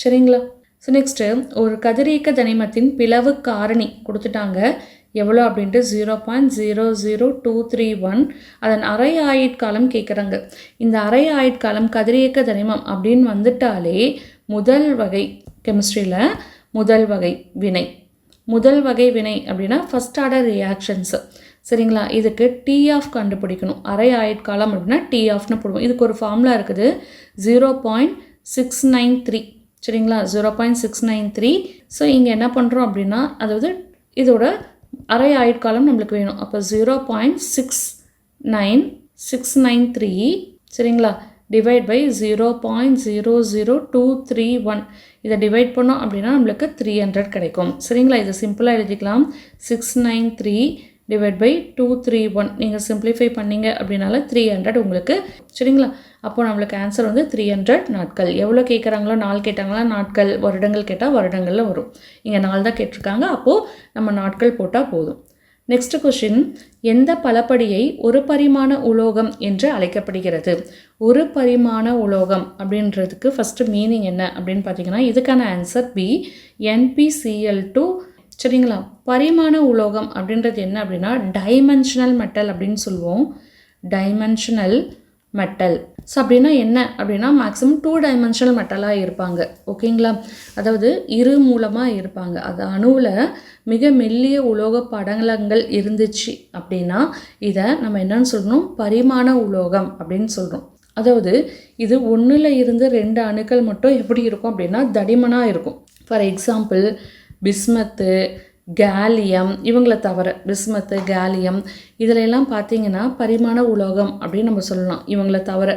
சரிங்களா, ஸோ நெக்ஸ்ட்டு ஒரு கதிரியக்க தனிமத்தின் பிளவு காரணி கொடுத்துட்டாங்க, எவ்வளோ அப்படின்ட்டு 0.00231. அதன் அரை ஆயுட்காலம் கேட்குறாங்க. இந்த அரை ஆயுட்காலம் கதிரியக்க தனிமம் அப்படின்னு வந்துட்டாலே முதல் வகை கெமிஸ்ட்ரியில் முதல் வகை வினை அப்படின்னா ஃபஸ்ட் ஆர்டர் ரியாக்ஷன்ஸு. சரிங்களா, இதுக்கு டி ஆஃப் கண்டுபிடிக்கணும். அரை ஆயுட்காலம் அப்படின்னா டி ஆஃப்னு போடுவோம். இதுக்கு ஒரு ஃபார்முலா இருக்குது 0.693. சரிங்களா 0.693. ஸோ இங்கே என்ன பண்ணுறோம் அப்படின்னா அதாவது இதோட அரை ஆயுட்காலம் நம்மளுக்கு வேணும். அப்போ 0.69693 சரிங்களா டிவைட் பை 0.00231 இதை டிவைட் பண்ணோம் அப்படின்னா நம்மளுக்கு 300 கிடைக்கும். சரிங்களா இது சிம்பிளாக எழுதிக்கலாம். 693 டிவைட் பை 231 நீங்கள் சிம்பிளிஃபை பண்ணிங்க அப்படின்னால 300 உங்களுக்கு. சரிங்களா அப்போ நம்மளுக்கு ஆன்சர் வந்து 300 நாட்கள். எவ்வளோ கேட்குறாங்களோ நாள் கேட்டாங்களா நாட்கள், வருடங்கள் கேட்டால் வருடங்களில் வரும். இங்கே நாள் தான் கேட்டிருக்காங்க, அப்போது நம்ம நாட்கள் போட்டால் போதும். நெக்ஸ்ட் கொஷின், எந்த பலபடியை ஒரு பரிமாண உலோகம் என்று அழைக்கப்படுகிறது? ஒரு பரிமாண உலோகம் அப்படின்றதுக்கு ஃபஸ்ட்டு மீனிங் என்ன அப்படின்னு பார்த்தீங்கன்னா இதுக்கான ஆன்சர் பி, NpCl2. சரிங்களா பரிமாண உலோகம் அப்படின்றது என்ன அப்படின்னா டைமென்ஷனல் மெட்டல் அப்படின்னு சொல்லுவோம். Dimensional metal. ஸோ அப்படின்னா என்ன அப்படின்னா மேக்ஸிமம் 2 டைமென்ஷனல் மெட்டலாக இருப்பாங்க. ஓகேங்களா அதாவது இரு மூலமாக இருப்பாங்க. அது அணுவில் மிக மெல்லிய உலோக படலங்கள் இருந்துச்சு அப்படின்னா இதை நம்ம என்னன்னு சொல்லணும், பரிமாண உலோகம் அப்படின்னு சொல்கிறோம். அதாவது இது 1ல் இருந்து 2 அணுக்கள் மட்டும் எப்படி இருக்கும் அப்படின்னா தடிமனாக இருக்கும். ஃபார் எக்ஸாம்பிள் பிஸ்மத்து, கேலியம், இவங்களை தவிர பிஸ்மத்து, கேலியம் இதிலெல்லாம் பார்த்தீங்கன்னா பரிமாண உலோகம் அப்படின்னு நம்ம சொல்லலாம். இவங்களை தவிர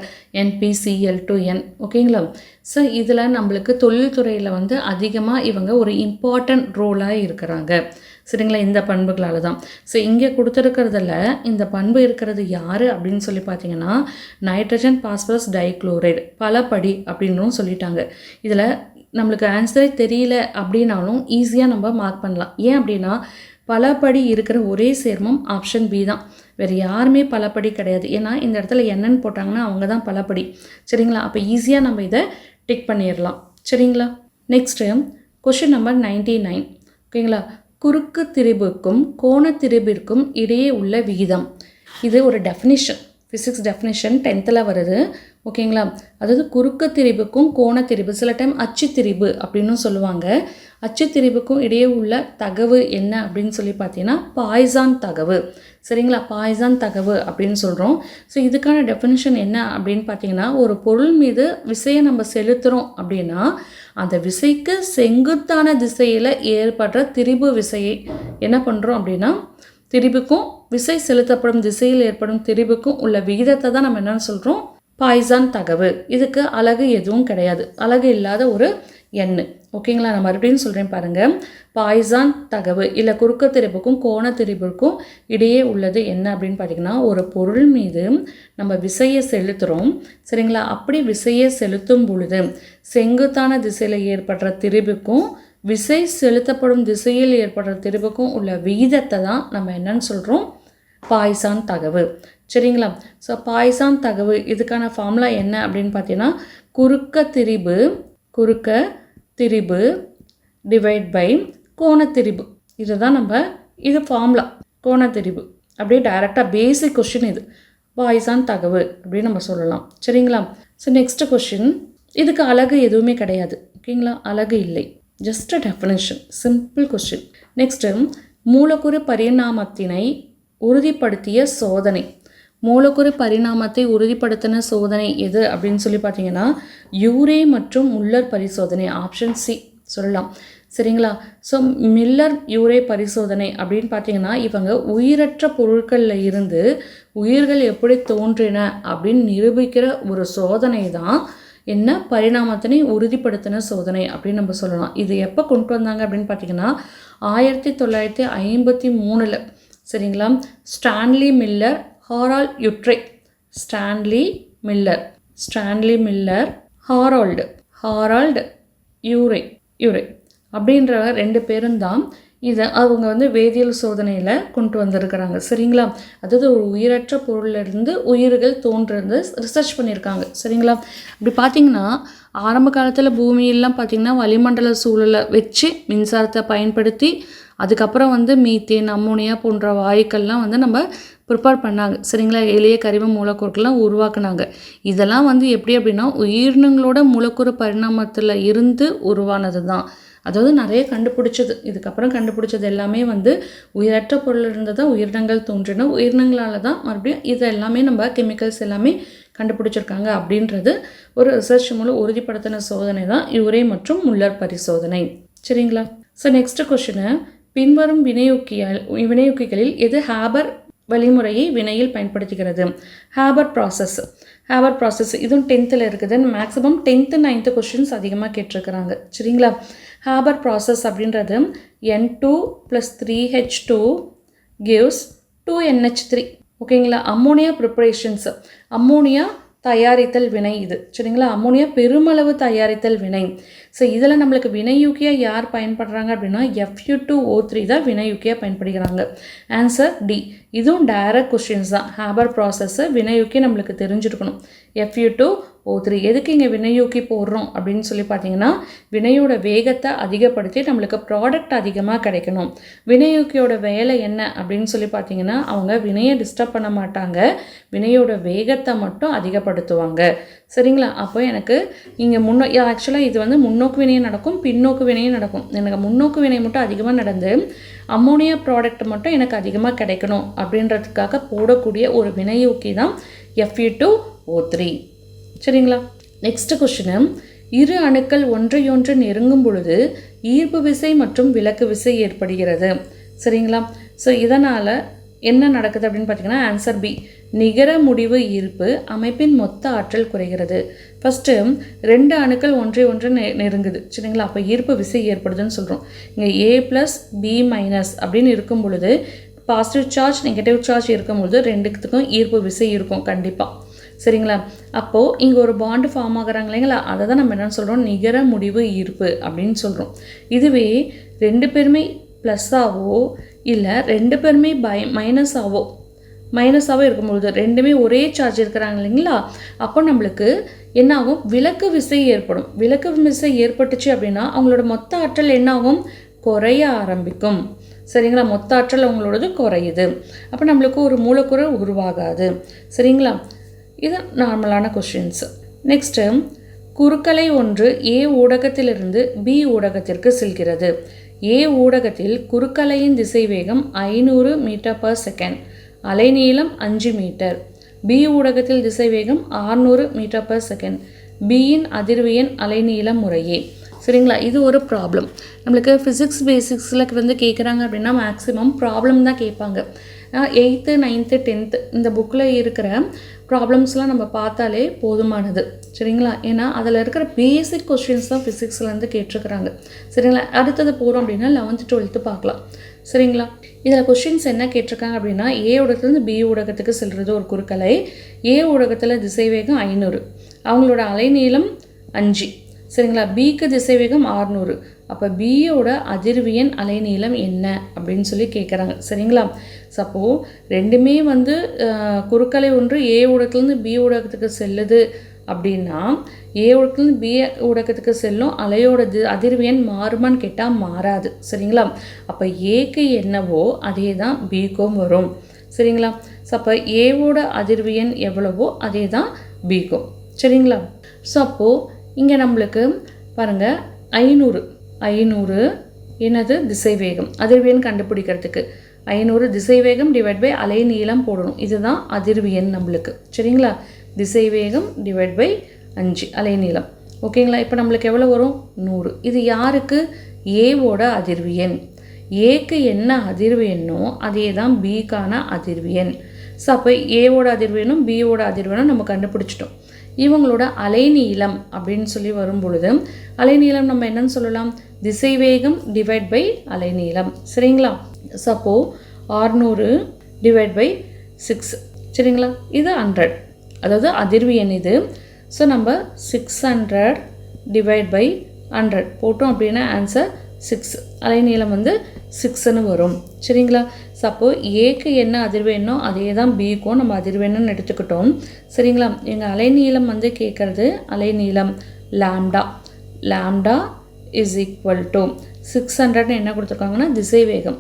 NpCl2n. ஓகேங்களா ஸோ இதில் நம்மளுக்கு தொழில்துறையில் வந்து அதிகமாக இவங்க ஒரு இம்பார்ட்டண்ட் ரோலாக இருக்கிறாங்க. சரிங்களா இந்த பண்புகளால் தான். ஸோ இங்கே கொடுத்துருக்கிறதுல இந்த பண்பு இருக்கிறது யார் அப்படின்னு சொல்லி பார்த்தீங்கன்னா நைட்ரஜன் பாஸ்பரஸ் டைக்ளோரைடு பலபடி அப்படின்னும் சொல்லிட்டாங்க. இதில் நம்மளுக்கு ஆன்சரே தெரியல அப்படின்னாலும் ஈஸியாக நம்ம மார்க் பண்ணலாம். ஏன் அப்படின்னா பலபடி இருக்கிற ஒரே சேர்மம் ஆப்ஷன் பி தான். வேறு யாருமே பலபடி கிடையாது. ஏன்னா இந்த இடத்துல என்னன்னு போட்டாங்கன்னா அவங்க தான் பலபடி. சரிங்களா அப்போ ஈஸியாக நம்ம இதை டிக் பண்ணிடலாம். சரிங்களா நெக்ஸ்ட்டு கொஷின் நம்பர் 99. ஓகேங்களா குறுக்கு திரிபுக்கும் கோண திரிபிற்கும் இடையே உள்ள விகிதம். இது ஒரு டெஃபினிஷன், ஃபிசிக்ஸ் டெஃபினிஷன் 10th வருது. ஓகேங்களா அதாவது குறுக்கு திரிபுக்கும் கோண திரிபு, சில டைம் அச்சு திரிபு அப்படின்னு சொல்லுவாங்க. அச்சு திரிபுக்கும் இடையே உள்ள தகவு என்ன அப்படின்னு சொல்லி பார்த்தீங்கன்னா பாய்சான் தகவு. சரிங்களா பாய்சான் தகவு அப்படின்னு சொல்கிறோம். ஸோ இதுக்கான டெஃபினிஷன் என்ன அப்படின்னு பார்த்தீங்கன்னா ஒரு பொருள் மீது விசையை நம்ம செலுத்துகிறோம் அப்படின்னா அந்த விசைக்கு செங்குத்தான திசையில் ஏற்படுற திரிபு விசையை என்ன பண்ணுறோம் அப்படின்னா திரிபுக்கும் விசை செலுத்தப்படும் திசையில் ஏற்படும் திரிபுக்கும் உள்ள விகிதத்தை தான் நம்ம என்னன்னு சொல்கிறோம் பாய்சான் தகவு. இதுக்கு அலகு எதுவும் கிடையாது, அலகு இல்லாத ஒரு எண்ணு. ஓகேங்களா நான் மறுபடியும் சொல்கிறேன் பாருங்கள். பாய்சான் தகவு இல்லை குறுக்கு திரிபுக்கும் கோண திரிபுக்கும் இடையே உள்ளது என்ன அப்படின்னு பார்த்தீங்கன்னா ஒரு பொருள் மீது நம்ம விசையை செலுத்துகிறோம். சரிங்களா அப்படி விசையை செலுத்தும் பொழுது செங்குத்தான திசையில் ஏற்படுற திரிபுக்கும் விசை செலுத்தப்படும் திசையில் ஏற்படுற திரிபுக்கும் உள்ள விகிதத்தை தான் நம்ம என்னன்னு சொல்கிறோம் பாய்சான் தகவு. சரிங்களா ஸோ பாய்சான் தகவு இதுக்கான ஃபார்முலா என்ன அப்படின்னு பார்த்தீங்கன்னா குறுக்க திரிபு டிவைட் பை கோணத்திரிபு. இதுதான் நம்ம இது ஃபார்முலா கோணத்திரிபு. அப்படியே டைரெக்டாக பேசிக் கொஷின் இது பாய்சான் தகவு அப்படின்னு நம்ம சொல்லலாம். சரிங்களா ஸோ நெக்ஸ்ட் கொஷின், இதுக்கு அலகு எதுவுமே கிடையாது. ஓகேங்களா அலகு இல்லை, just definition, simple question. Next மூலக்கூறு பரிணாமத்தினை உறுதிப்படுத்திய சோதனை. மூலக்கூறு பரிணாமத்தை உறுதிப்படுத்தின சோதனை எது அப்படின்னு சொல்லி பார்த்தீங்கன்னா யூரே மற்றும் முல்லர் பரிசோதனை, ஆப்ஷன் சி சொல்லலாம். சரிங்களா ஸோ மில்லர் யூரே பரிசோதனை அப்படின்னு பார்த்தீங்கன்னா இவங்க உயிரற்ற பொருட்களில் இருந்து உயிர்கள் எப்படி தோன்றின அப்படின்னு நிரூபிக்கிற ஒரு சோதனை தான் என்ன பரிணாமத்தினை உறுதிப்படுத்தின சோதனை அப்படின்னு நம்ம சொல்லலாம். இது எப்போ கொண்டு வந்தாங்க அப்படின்னு பார்த்தீங்கன்னா 1953. சரிங்களா ஸ்டான்லி மில்லர், ஹாரால்ட் யுட்ரே, ஸ்டான்லி மில்லர், ஹாரால்டு யூரே அப்படின்ற 2 பேரும் தான் இதை அவங்க வந்து வேதியியல் சோதனையில் கொண்டு வந்திருக்கிறாங்க. சரிங்களா அதாவது ஒரு உயிரற்ற பொருளிலிருந்து உயிர்கள் தோன்றுறது ரிசர்ச் பண்ணியிருக்காங்க. சரிங்களா இப்படி பார்த்தீங்கன்னா ஆரம்ப காலத்தில் பூமியெல்லாம் பார்த்திங்கன்னா வளிமண்டல சூழலை வச்சு மின்சாரத்தை பயன்படுத்தி அதுக்கப்புறம் வந்து மீத்தேன், அம்மோனியா போன்ற வாயுக்கள்லாம் வந்து நம்ம ப்ரிப்பேர் பண்ணாங்க. சரிங்களா எளிய கரிம மூலக்கூறுகள்லாம் உருவாக்குனாங்க. இதெல்லாம் வந்து எப்படி அப்படின்னா உயிரினங்களோட மூலக்கூறு பரிணாமத்தில் இருந்து உருவானது தான். அதாவது நிறைய கண்டுபிடிச்சது, இதுக்கப்புறம் கண்டுபிடிச்சது எல்லாமே வந்து உயிரற்ற பொருள் இருந்து தான் உயிரினங்கள் தோன்றின. உயிரினங்களால் தான் மறுபடியும் இது எல்லாமே நம்ம கெமிக்கல்ஸ் எல்லாமே கண்டுபிடிச்சிருக்காங்க அப்படின்றது ஒரு ரிசர்ச் மூலம் உறுதிப்படுத்தின சோதனை தான் யூரே மற்றும் முல்லர் பரிசோதனை. சரிங்களா? ஸோ நெக்ஸ்ட் கொஸ்டின், பின்வரும் வினையூக்கிகளில் எது ஹேபர் வழிமுறையை வினையில் பயன்படுத்துகிறது? ஹேபர் ப்ராசஸ் இதுவும் 10th இருக்குது. மேக்ஸிமம் 10th 9th கொஸ்டின்ஸ் அதிகமாக கேட்டிருக்கிறாங்க. சரிங்களா? ஹேபர் ப்ராசஸ் அப்படின்றது N2 + 3H2 gives 2NH3. ஓகேங்களா? அம்மோனியா ப்ரிப்பரேஷன்ஸ், அம்மோனியா தயாரித்தல் வினை இது. சரிங்களா? அம்மோனியா பெருமளவு தயாரித்தல் வினை. ஸோ இதில் நம்மளுக்கு வினையூக்கியாக யார் பயன்படுறாங்க அப்படின்னா Fu2O3 தான் வினையூக்கியாக பயன்படுகிறாங்க. Answer D. இதுவும் டைரக்ட் கொஸ்டின்ஸ் தான். ஹேபர் ப்ராசஸ்ஸை வினையூக்கி நம்மளுக்கு தெரிஞ்சிருக்கணும். Fu2O3 எதுக்கு இங்கே வினையூக்கி போடுறோம் அப்படின்னு சொல்லி பார்த்தீங்கன்னா வினையோட வேகத்தை அதிகப்படுத்தி நம்மளுக்கு ப்ராடக்ட் அதிகமாக கிடைக்கணும். வினையூக்கியோட வேலை என்ன அப்படின்னு சொல்லி பார்த்தீங்கன்னா அவங்க வினையை டிஸ்டர்ப் பண்ண மாட்டாங்க, வினையோட வேகத்தை மட்டும் அதிகப்படுத்துவாங்க. சரிங்களா? அப்போ எனக்கு இங்கே ஆக்சுவலாக இது வந்து முன்னோக்கு வினையும் நடக்கும், பின்னோக்கு வினையும் நடக்கும். எனக்கு முன்னோக்கு வினை மட்டும் அதிகமாக நடந்து அம்மோனியா ப்ராடக்ட் மட்டும் எனக்கு அதிகமாக கிடைக்கணும் அப்படின்றதுக்காக போடக்கூடிய ஒரு வினையூக்கி தான் Fu2O3. சரிங்களா? நெக்ஸ்ட் கொஸ்டின், இரு அணுக்கள் ஒன்றையொன்று நெருங்கும் பொழுது ஈர்ப்பு விசை மற்றும் விலக்கு விசை ஏற்படுகிறது. சரிங்களா? ஸோ இதனால் என்ன நடக்குது அப்படின்னு பார்த்தீங்கன்னா ஆன்சர் பி. நிகர முடிவு ஈர்ப்பு அமைப்பின் மொத்த ஆற்றல் குறைகிறது. ஃபஸ்ட்டு 2 அணுக்கள் ஒன்றை ஒன்று நெருங்குது. சரிங்களா? அப்போ ஈர்ப்பு விசை ஏற்படுதுன்னு சொல்கிறோம். இங்கே A+B- அப்படின்னு இருக்கும் பொழுது பாசிட்டிவ் சார்ஜ் நெகட்டிவ் சார்ஜ் இருக்கும்பொழுது 2த்துக்கும் ஈர்ப்பு விசை இருக்கும் கண்டிப்பாக. சரிங்களா? அப்போது இங்கே ஒரு பாண்டு ஃபார்ம் ஆகுறாங்க இல்லைங்களா, அதை தான் நம்ம என்ன சொல்கிறோம், நிகர முடிவு ஈர்ப்பு அப்படின்னு சொல்கிறோம். இதுவே 2 பேருமே ப்ளஸ்ஸாவோ இல்லை 2 பேருமே மைனஸாவோ இருக்கும்பொழுது 2மே ஒரே சார்ஜ் இருக்கிறாங்க இல்லைங்களா, அப்போ நம்மளுக்கு என்ன ஆகும், விலக்கு விசை ஏற்படும். விலக்கு விசை ஏற்பட்டுச்சு அப்படின்னா அவங்களோட மொத்த ஆற்றல் என்ன ஆகும், குறைய ஆரம்பிக்கும். சரிங்களா? மொத்த ஆற்றல் அவங்களோடது குறையுது. அப்போ நம்மளுக்கு ஒரு மூலக்கூறு உருவாகாது. சரிங்களா? இது நார்மலான கொஸ்டின்ஸ். நெக்ஸ்ட்டு, குறுக்கலை ஒன்று A ஊடகத்திலிருந்து B ஊடகத்திற்கு செல்கிறது. A ஊடகத்தில் குறுக்கலையின் திசைவேகம் 500 m/s, அலைநீளம் 5 மீட்டர். B ஊடகத்தில் திசைவேகம் 600 m/s. Bயின் அதிர்வெண் அலைநீளம் முறையே. சரிங்களா? இது ஒரு ப்ராப்ளம். நம்மளுக்கு ஃபிசிக்ஸ் பேசிக்ஸில் வந்து கேட்குறாங்க அப்படின்னா மேக்ஸிமம் ப்ராப்ளம் தான் கேட்பாங்க. 8th 9th 10th இந்த புக்கில் இருக்கிற ப்ராப்ளம்ஸ்லாம் நம்ம பார்த்தாலே போதுமானது. சரிங்களா? ஏன்னா அதில் இருக்கிற பேசிக் கொஸ்டின்ஸ் தான் ஃபிசிக்ஸ்லேருந்து கேட்டிருக்கிறாங்க. சரிங்களா? அடுத்தது போகிறோம் அப்படின்னா 11th 12th பார்க்கலாம். சரிங்களா? இதில் கொஸ்டின்ஸ் என்ன கேட்டிருக்காங்க அப்படின்னா A ஊடகத்துலேருந்து B ஊடகத்துக்கு செல்வது ஒரு குறுக்கலை. A ஊடகத்தில் திசைவேகம் 500, அவங்களோட அலைநீளம் 5. சரிங்களா? Bக்கு திசைவேகம் 600. அப்போ Bயோட அதிர்வெண் அலைநீளம் என்ன அப்படின்னு சொல்லி கேட்குறாங்க. சரிங்களா? சப்போ 2மே வந்து குறுக்கலை ஒன்று A ஊடகத்துலேருந்து B ஊடகத்துக்கு செல்லுது அப்படின்னா A ஊடகத்துலேருந்து B ஊடகத்துக்கு செல்லும் அலையோட அதிர்வெண் மாறுமான்னு கேட்டால் மாறாது. சரிங்களா? அப்போ Aக்கு என்னவோ அதே தான் Bக்கும் வரும். சரிங்களா? ஸோ அப்போ Aவோட அதிர்வெண் எவ்வளவோ அதே தான் Bக்கும். சரிங்களா? ஸோ அப்போது இங்கே நம்மளுக்கு பாருங்கள் 500 என்னது திசைவேகம், அதிர்வெண் கண்டுபிடிக்கிறதுக்கு 500 திசைவேகம் / அலைநீளம் போடணும். இதுதான் அதிர்வெண் நம்மளுக்கு. சரிங்களா? திசைவேகம் / 5 அலைநீளம். ஓகேங்களா? இப்போ நம்மளுக்கு எவ்வளோ வரும், 100. இது யாருக்கு, ஏவோட அதிர்வெண். ஏக்கு என்ன அதிர்வெண்ணோ அதே தான் பிக்கான அதிர்வெண். ஸோ அப்போ ஏவோட அதிர்வெண்ணும் பியோட அதிர்வெண்ணும் நம்ம கண்டுபிடிச்சிட்டோம். இவங்களோட அலைநீளம் அப்படின்னு சொல்லி வரும் பொழுது அலைநீளம் நம்ம என்னன்னு சொல்லலாம், திசைவேகம் / அலைநீளம். சரிங்களா? சப்போ 600 / 6. சரிங்களா? இது 100, அதாவது அதிர்வெண் இது. ஸோ நம்ம 600 / 100 போட்டோம் அப்படின்னா ஆன்சர் 6. அலைநீளம் வந்து 6ன்னு வரும். சரிங்களா? சப்போ ஏக்கு என்ன அதிர்வெண்ணோ அதே தான் பிக்கும் நம்ம அதிர்வெண்ணுன்னு எடுத்துக்கிட்டோம். சரிங்களா? எங்கள் அலைநீளம் வந்து கேட்குறது அலைநீளம் லாம்டா = 600ன்னு என்ன கொடுத்துருக்காங்கன்னா திசைவேகம்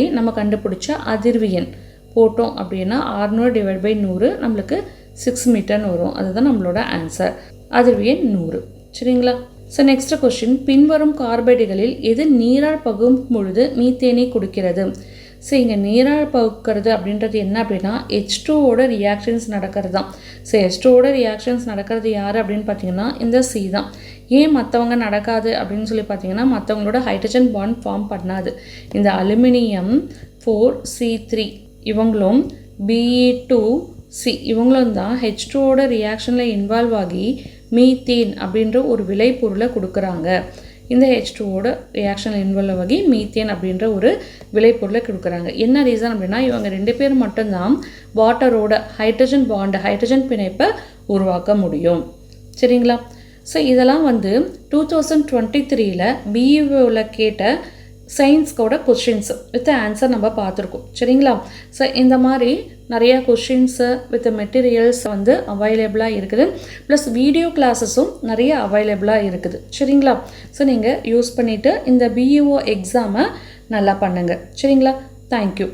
/ நம்ம கண்டுபிடிச்ச அதிர்வெண் போட்டோம் அப்படின்னா 600 / 100 நம்மளுக்கு 6 மீட்டர்னு வரும். அதுதான் நம்மளோட ஆன்சர், அதிர்வெண் 100. சரிங்களா? ஸோ நெக்ஸ்ட் கொஸ்டின், பின்வரும் கார்பைடுகளில் எது நீரால் பகும் பொழுது மீத்தேனை கொடுக்கிறது? ஸோ இங்கே நீராழ் பகுக்கிறது அப்படின்றது என்ன அப்படின்னா H2ஓட ரியாக்ஷன்ஸ் நடக்கிறது தான். ஸோ H2ஓட ரியாக்ஷன்ஸ் நடக்கிறது யார் அப்படின்னு பார்த்தீங்கன்னா இந்த C தான். ஏன் மற்றவங்க நடக்காது அப்படின்னு சொல்லி பார்த்தீங்கன்னா மற்றவங்களோட ஹைட்ரஜன் பாண்ட் ஃபார்ம் பண்ணாது. இந்த அலுமினியம் 4C3 இவங்களும் Be2C இவங்களும் தான் H2ஓட ரியாக்ஷனில் இன்வால்வ் ஆகி மீத்தேன் அப்படின்ற ஒரு விளைபொருளை கொடுக்குறாங்க. இந்த H2ஓட ரியாக்ஷனில் இன்வால்வ் ஆகி மீத்தேன் அப்படின்ற ஒரு விளைபொருளை கொடுக்குறாங்க. என்ன ரீசன் அப்படின்னா இவங்க 2 பேர் மட்டும்தான் வாட்டரோட ஹைட்ரஜன் பிணைப்பை உருவாக்க முடியும். சரிங்களா? ஸோ இதெல்லாம் 2023 BEOவில் கேட்ட சயின்ஸ்கோட கொஷின்ஸ் வித் ஆன்சர் நம்ம பார்த்துருக்கோம். சரிங்களா? ஸோ இந்த மாதிரி நிறையா கொஷின்ஸு வித் மெட்டீரியல்ஸ் அவைலபிளாக இருக்குது. ப்ளஸ் வீடியோ கிளாஸஸும் நிறைய அவைலபிளாக இருக்குது. சரிங்களா? ஸோ நீங்கள் யூஸ் பண்ணிவிட்டு இந்த BEO எக்ஸாமை நல்லா பண்ணுங்கள். சரிங்களா? தேங்க்யூ.